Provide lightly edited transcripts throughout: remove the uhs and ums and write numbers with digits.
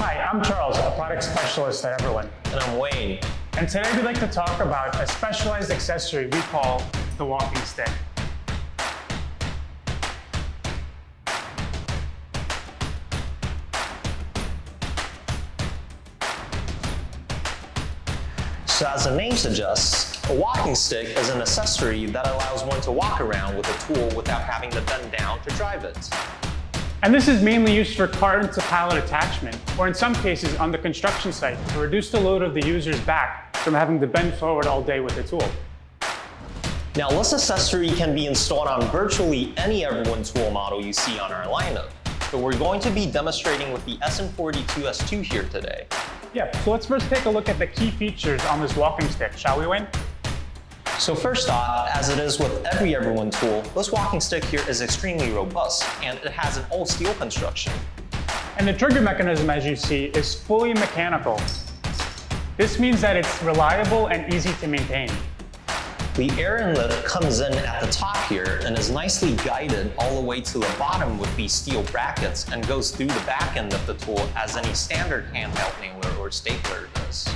Hi, I'm Charles, a product specialist at Everwin. And I'm Wayne. And today we'd like to talk about a specialized accessory we call the walking stick. So as the name suggests, a walking stick is an accessory that allows one to walk around with a tool without having to bend down to drive it. And this is mainly used for carton to pallet attachment, or in some cases on the construction site to reduce the load of the user's back from having to bend forward all day with the tool. Now this accessory can be installed on virtually any Everwin tool model you see on our lineup, but we're going to be demonstrating with the SN42S2 here today. Yeah, so let's first take a look at the key features on this walking stick, shall we, Wayne? So first off, as it is with every Everwin tool, this walking stick here is extremely robust, and it has an all steel construction. And the trigger mechanism, as you see, is fully mechanical. This means that it's reliable and easy to maintain. The air inlet comes in at the top here and is nicely guided all the way to the bottom with these steel brackets and goes through the back end of the tool as any standard handheld nailer or stapler does.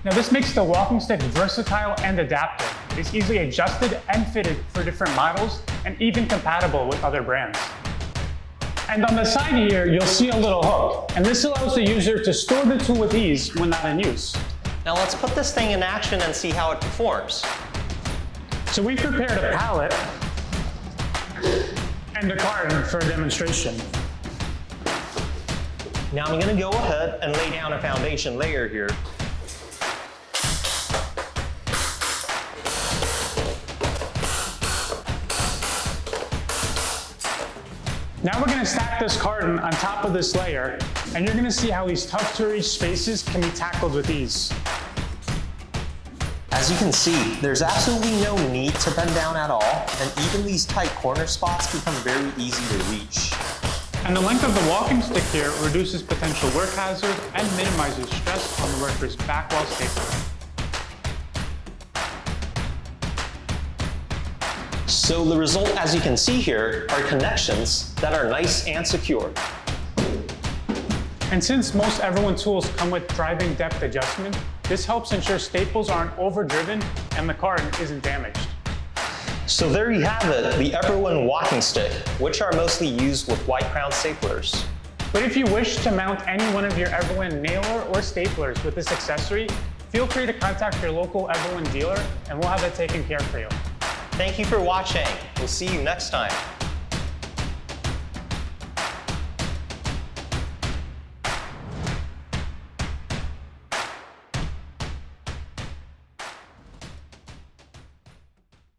Now this makes the walking stick versatile and adaptive. It's easily adjusted and fitted for different models and even compatible with other brands. And on the side here, you'll see a little hook, and this allows the user to store the tool with ease when not in use. Now let's put this thing in action and see how it performs. So we prepared a pallet and a carton for a demonstration. Now I'm going to go ahead and lay down a foundation layer here. Now we're going to stack this carton on top of this layer, and you're going to see how these tough to reach spaces can be tackled with ease. As you can see, there's absolutely no need to bend down at all, and even these tight corner spots become very easy to reach. And the length of the walking stick here reduces potential work hazard and minimizes stress on the worker's back while stapling. So the result, as you can see here, are connections that are nice and secure. And since most Everwin tools come with driving depth adjustment, this helps ensure staples aren't overdriven and the carton isn't damaged. So there you have it, the Everwin walking stick, which are mostly used with wide crown staplers. But if you wish to mount any one of your Everwin nailer or staplers with this accessory, feel free to contact your local Everwin dealer and we'll have that taken care of for you. Thank you for watching. We'll see you next time.